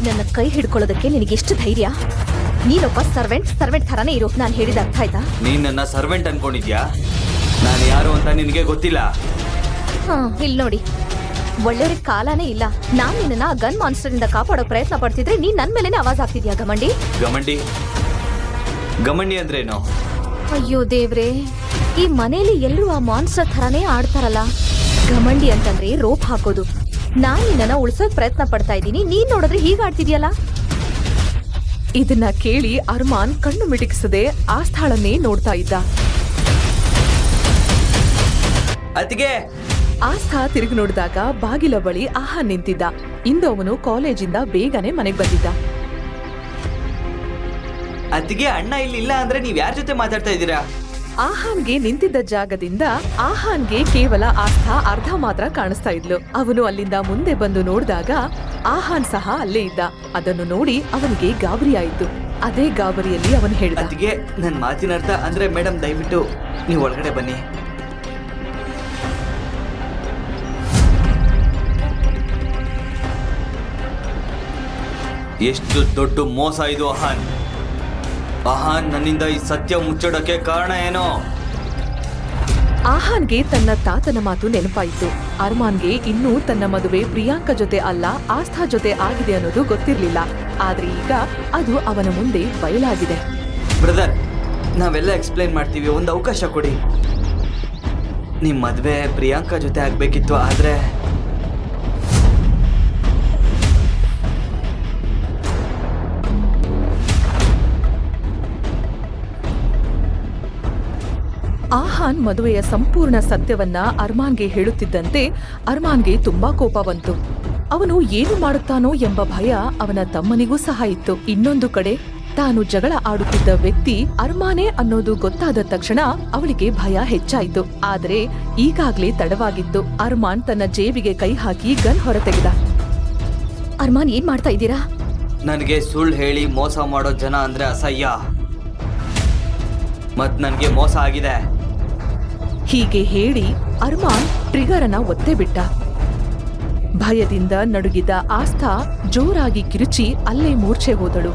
ನನ್ನ ಕೈ ಹಿಡ್ಕೊಳ್ಳೋದಕ್ಕೆ ನಿನಗೆಷ್ಟು ಧೈರ್ಯ? ನೀನೊಬ್ಬ ಸರ್ವೆಂಟ್ ಥರಾನೇ ಇರು. ನಾನು ಹೇಳಿದ ಅರ್ಥ ಆಯ್ತಾ? ನೀನ್ ನನ್ನ ಸರ್ವೆಂಟ್ ಅನ್ಕೊಂಡಿದ್ಯಾ? ನಾನು ಯಾರು ಅಂತ ನಿನಗೆ ಗೊತ್ತಿಲ್ಲ. ಇಲ್ಲಿ ನೋಡಿ, ಒಳ್ಳೆಯವ್ರಿಗೆ ಕಾಲನೇ ಇಲ್ಲ. ನಾನ್ ನಿನ್ನ ಗನ್ ಮಾನ್ಸ್ಟರ್ ಇಂದ ಕಾಪಾಡೋ ಪ್ರಯತ್ನ ಪಡ್ತಿದ್ರೆ ನೀನ್ ನನ್ ಮೇಲೆನೆ ಆವಾಜ್ ಆಗ್ತಿದ್ಯಾ ಗಮಂಡಿ? ಗಮಂಡಿ ಗಮಂಡಿ ಅಂದ್ರೇನು? ಅಯ್ಯೋ ದೇವ್ರೆ, ಈ ಮನೇಲಿ ಎಲ್ಲರೂ ಆ ಮಾನ್ಸ್ಟರ್ ಥರಾನೇ ಆಡ್ತಾರಲ್ಲ. ಗಮಂಡಿ ಅಂತಂದ್ರೆ ರೋಪ್ ಹಾಕೋದು. ನಾನ್ ನಿನ್ನ ಉಳಿಸೋಕ್ ಪ್ರಯತ್ನ ಪಡ್ತಾ ಇದ್ದೀನಿ, ನೀನ್ ನೋಡಿದ್ರೆ ಹೀಗಾಡ್ತಿದ್ಯಲ್ಲ. ಇದನ್ನ ಕೇಳಿ ಅರ್ಮಾನ್ ಕಣ್ಣು ಮಿಟಿಕಿಸದೆ ಆಸ್ಥಾಳನ್ನೇ ನೋಡ್ತಾ ಇದ್ದ. ಅತ್ತಿಗೆ. ಆಸ್ಥಾ ತಿರುಗಿ ನೋಡಿದಾಗ ಬಾಗಿಲ ಬಳಿ ಆಹಾನ್ ನಿಂತಿದ್ದ. ಇಂದು ಅವನು ಕಾಲೇಜಿಂದ ಬೇಗನೆ ಮನೆಗೆ ಬಂದಿದ್ದ. ಅತ್ತಿಗೆ, ಅಣ್ಣ ಇಲ್ಲಿ ಇಲ್ಲ ಅಂದ್ರೆ ನೀವ್ ಯಾರ ಜೊತೆ ಮಾತಾಡ್ತಾ ಇದ್ದೀರಾ? ಆಹಾನ್ಗೆ ನಿಂತಿದ್ದ ಜಾಗದಿಂದ ಆಹಾನ್ಗೆ ಕೇವಲ ಆಸ್ಥಾ ಅರ್ಧ ಮಾತ್ರ ಕಾಣಿಸ್ತಾ ಇದ್ಲು. ಅವನು ಅಲ್ಲಿಂದ ಮುಂದೆ ಬಂದು ನೋಡಿದಾಗ ಆಹಾನ್ ಸಹ ಅಲ್ಲೇ ಇದ್ದ. ಅದನ್ನು ನೋಡಿ ಅವನಿಗೆ ಗಾಬರಿ ಆಯಿತು. ಅದೇ ಗಾಬರಿಯಲ್ಲಿ ಅವನು ಹೇಳಿದ, ಅತ್ತಿಗೆ, ನನ್ ಮಾತಿನ ಅರ್ಥ ಅಂದ್ರೆ ಮೇಡಮ್ ದಯವಿಟ್ಟು ನೀವು ಒಳಗಡೆ ಬನ್ನಿ. ಎಷ್ಟು ದೊಡ್ಡ ಮೋಸ ಇದು ಆಹಾನ್. ಆಹಾನ್ ನನ್ನಿಂದ ಈ ಸತ್ಯ ಮುಚ್ಚೋಡಕ್ಕೆ ಕಾರಣ ಏನೋ? ಆಹಾನ್ಗೆ ತನ್ನ ತಾತನ ಮಾತು ನೆನಪಾಯಿತು. ಅರ್ಮಾನ್ಗೆ ಇನ್ನೂ ತನ್ನ ಮದುವೆ ಪ್ರಿಯಾಂಕಾ ಜೊತೆ ಅಲ್ಲ, ಆಸ್ಥಾ ಜೊತೆ ಆಗಿದೆ ಅನ್ನೋದು ಗೊತ್ತಿರ್ಲಿಲ್ಲ. ಆದ್ರೆ ಈಗ ಅದು ಅವನ ಮುಂದೆ ಬಯಲಾಗಿದೆ. ಬ್ರದರ್, ನಾವೆಲ್ಲ ಎಕ್ಸ್ಪ್ಲೈನ್ ಮಾಡ್ತೀವಿ, ಒಂದು ಅವಕಾಶ ಕೊಡಿ. ನಿಮ್ ಮದ್ವೆ ಪ್ರಿಯಾಂಕಾ ಜೊತೆ ಆಗ್ಬೇಕಿತ್ತು, ಆದ್ರೆ ಆಹಾನ್ ಮದುವೆಯ ಸಂಪೂರ್ಣ ಸತ್ಯವನ್ನ ಅರ್ಮಾನ್ಗೆ ಹೇಳುತ್ತಿದ್ದಂತೆ ಅರ್ಮಾನ್ಗೆ ತುಂಬಾ ಕೋಪ ಬಂತು. ಅವನು ಏನು ಮಾಡುತ್ತಾನೋ ಎಂಬ ಭಯ ಅವನ ತಮ್ಮನಿಗೂ ಸಹ ಇತ್ತು. ಇನ್ನೊಂದು ಕಡೆ ತಾನು ಜಗಳ ಆಡುತ್ತಿದ್ದ ವ್ಯಕ್ತಿ ಅರ್ಮಾನೇ ಅನ್ನೋದು ಗೊತ್ತಾದ ತಕ್ಷಣ ಅವಳಿಗೆ ಭಯ ಹೆಚ್ಚಾಯಿತು. ಆದ್ರೆ ಈಗಾಗ್ಲೇ ತಡವಾಗಿತ್ತು. ಅರ್ಮಾನ್ ತನ್ನ ಜೇಬಿಗೆ ಕೈ ಹಾಕಿ ಗನ್ ಹೊರತೆಗೆದ. ಅರ್ಮಾನ್, ಏನ್ ಮಾಡ್ತಾ ಇದ್ದೀರಾ? ನನಗೆ ಸುಳ್ಳು ಹೇಳಿ ಮೋಸ ಮಾಡೋ ಜನ ಅಂದ್ರೆ ಅಸಹ್ಯ. ಮತ್ ನನ್ಗೆ ಮೋಸ ಆಗಿದೆ. ಹೀಗೆ ಹೇಳಿ ಅರ್ಮಾನ್ ಟ್ರಿಗರ್ ಅನ್ನ ಒತ್ತೆ ಬಿಟ್ಟ. ಭಯದಿಂದ ನಡುಗಿದ ಆಸ್ಥಾ ಜೋರಾಗಿ ಕಿರುಚಿ ಅಲ್ಲೇ ಮೂರ್ಛೆ ಹೋದಳು.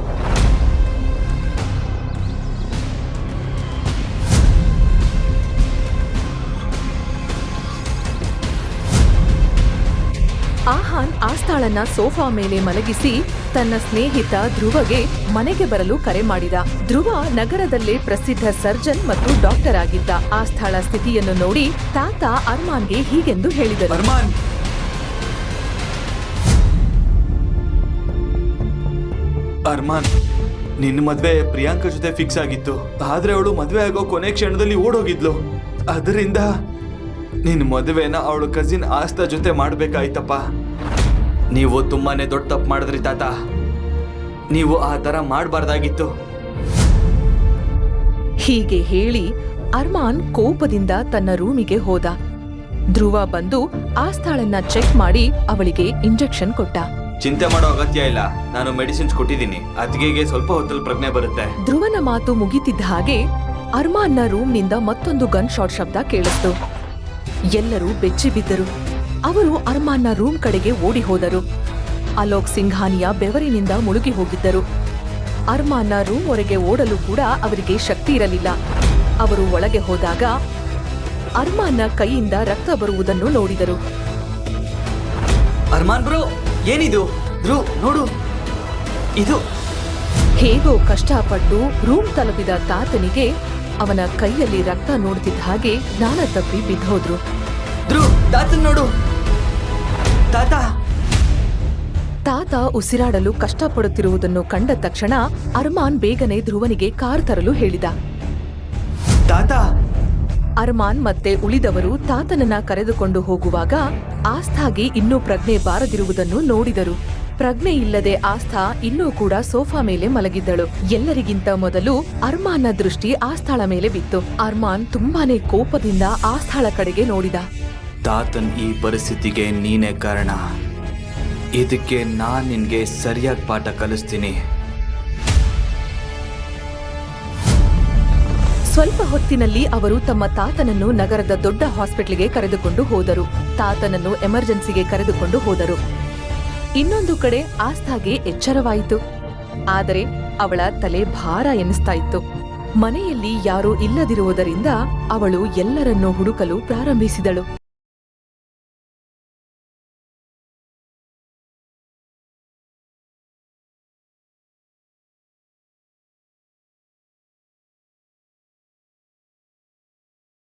ಆಹಾನ್ ಆಸ್ಥಾಳನ್ನ ಸೋಫಾ ಮೇಲೆ ಮಲಗಿಸಿ ತನ್ನ ಸ್ನೇಹಿತ ಧ್ರುವಗೆ ಮನೆಗೆ ಬರಲು ಕರೆ ಮಾಡಿದ. ಧ್ರುವ ನಗರದಲ್ಲೇ ಪ್ರಸಿದ್ಧ ಸರ್ಜನ್ ಮತ್ತು ಡಾಕ್ಟರ್ ಆಗಿದ್ದ. ಆಸ್ಥಾಳ ಸ್ಥಿತಿಯನ್ನು ನೋಡಿ ತಾತ ಅರ್ಮಾನ್ಗೆ ಹೀಗೆಂದು ಹೇಳಿದರು, ಅರ್ಮಾನ್, ನಿನ್ನ ಮದ್ವೆ ಪ್ರಿಯಾಂಕಾ ಜೊತೆ ಫಿಕ್ಸ್ ಆಗಿತ್ತು. ಆದ್ರೆ ಅವಳು ಮದ್ವೆ ಆಗೋ ಕೊನೆ ಕ್ಷಣದಲ್ಲಿ ಓಡೋಗಿದ್ಲು. ಅದರಿಂದ ನಿನ್ನ ಮದುವೆನ ಅವಳು ಕಸಿನ್ ಆಸ್ಥಾ ಜೊತೆ ಮಾಡ್ಬೇಕಾಯ್ತಪ್ಪ. ನೀವು ತುಂಬಾನೇ ದೊಡ್ಡ ತಪ್ಪು ಮಾಡಿದ್ರಿ ತಾತ. ನೀವು ಆ ತರ ಮಾಡಬಾರ್ದಾಗಿತ್ತು. ಹೀಗೆ ಹೇಳಿ ಅರ್ಮಾನ್ ಕೋಪದಿಂದ ತನ್ನ ರೂಮಿಗೆ ಹೋದ. ಧ್ರುವ ಬಂದು ಆಸ್ಥಾಳನ್ನ ಚೆಕ್ ಮಾಡಿ ಅವಳಿಗೆ ಇಂಜೆಕ್ಷನ್ ಕೊಟ್ಟ. ಚಿಂತೆ ಮಾಡೋ ಅಗತ್ಯ ಇಲ್ಲ, ನಾನು ಮೆಡಿಸಿನ್ಸ್ ಕೊಟ್ಟಿದ್ದೀನಿ. ಅತ್ತಿಗೆಗೆ ಸ್ವಲ್ಪ ಹೊತ್ತಲ್ಲಿ ಪ್ರಜ್ಞೆ ಬರುತ್ತೆ. ಧ್ರುವನ ಮಾತು ಮುಗಿತಿದ್ದ ಹಾಗೆ ಅರ್ಮಾನ್ನ ರೂಮ್ನಿಂದ ಮತ್ತೊಂದು ಗನ್ ಶಾಟ್ ಶಬ್ದ ಕೇಳಿಸ್ತು. ಎಲ್ಲರೂ ಬೆಚ್ಚಿ ಬಿದ್ದರು. ಅವರು ಅರ್ಮಾನ್ನ ರೂಮ್ ಕಡೆಗೆ ಓಡಿ ಹೋದರು. ಅಲೋಕ್ ಸಿಂಘಾನಿಯ ಬೆವರಿನಿಂದ ಮುಳುಗಿ ಹೋಗಿದ್ದರು. ಅರ್ಮಾನ್ನ ರೂಮ್ ಹೊರಗೆ ಓಡಲು ಕೂಡ ಅವರಿಗೆ ಶಕ್ತಿ ಇರಲಿಲ್ಲ. ಅವರು ಒಳಗೆ ಹೋದಾಗ ಅರ್ಮಾನ್ನ ಕೈಯಿಂದ ರಕ್ತ ಬರುವುದನ್ನು ನೋಡಿದರು. ಅರ್ಮಾನ್ ಬ್ರೋ, ಏನಿದು? ಧ್ರುವ್ ನೋಡು, ಇದು ಹೇಗೋ ಕಷ್ಟಪಟ್ಟು ರೂಮ್ ತಲುಪಿದ ತಾತನಿಗೆ ಅವನ ಕೈಯಲ್ಲಿ ರಕ್ತ ನೋಡ್ತಿದ್ದ ಹಾಗೆ ಜ್ಞಾನ ತಪ್ಪಿ ಬಿದ್ದೋದ್ರು. ಧ್ರುವ್, ತಾತನ್ ನೋಡು. ತಾತ ತಾತ ಉಸಿರಾಡಲು ಕಷ್ಟಪಡುತ್ತಿರುವುದನ್ನು ಕಂಡ ತಕ್ಷಣ ಅರ್ಮಾನ್ ಬೇಗನೆ ಧ್ರುವನಿಗೆ ಕಾರ್ ತರಲು ಹೇಳಿದ. ತಾತ ಅರ್ಮಾನ್ ಮತ್ತೆ ಉಳಿದವರು ತಾತನನ್ನ ಕರೆದುಕೊಂಡು ಹೋಗುವಾಗ ಆಸ್ಥಾಗೆ ಇನ್ನೂ ಪ್ರಜ್ಞೆ ಬಾರದಿರುವುದನ್ನು ನೋಡಿದರು. ಪ್ರಜ್ಞೆ ಇಲ್ಲದೆ ಆಸ್ಥಾ ಇನ್ನೂ ಕೂಡ ಸೋಫಾ ಮೇಲೆ ಮಲಗಿದ್ದಳು. ಎಲ್ಲರಿಗಿಂತ ಮೊದಲು ಅರ್ಮಾನ್ನ ದೃಷ್ಟಿ ಆಸ್ಥಾಳ ಮೇಲೆ ಬಿತ್ತು. ಅರ್ಮಾನ್ ತುಂಬಾನೇ ಕೋಪದಿಂದ ಆಸ್ಥಾಳ ಕಡೆಗೆ ನೋಡಿದ. ತಾತನ್ ಈ ಪರಿಸ್ಥಿತಿಗೆ ನೀನೇ ಕಾರಣ. ಇದಕ್ಕೆ ನಾನ್ ನಿನ್ಗೆ ಸರಿಯಾಗಿ ಪಾಠ ಕಲಿಸ್ತೀನಿ. ಸ್ವಲ್ಪ ಹೊತ್ತಿನಲ್ಲಿ ಅವರು ತಮ್ಮ ತಾತನನ್ನು ನಗರದ ದೊಡ್ಡ ಹಾಸ್ಪಿಟಲ್ಗೆ ಕರೆದುಕೊಂಡು ಹೋದರು. ತಾತನನ್ನು ಎಮರ್ಜೆನ್ಸಿಗೆ ಕರೆದುಕೊಂಡು ಹೋದರು. ಇನ್ನೊಂದು ಕಡೆ ಆಸ್ಥಾಗೆ ಎಚ್ಚರವಾಯಿತು. ಆದರೆ ಅವಳ ತಲೆ ಭಾರ ಎನಿಸ್ತಾ ಇತ್ತು. ಮನೆಯಲ್ಲಿ ಯಾರೂ ಇಲ್ಲದಿರುವುದರಿಂದ ಅವಳು ಎಲ್ಲರನ್ನೂ ಹುಡುಕಲು ಪ್ರಾರಂಭಿಸಿದಳು.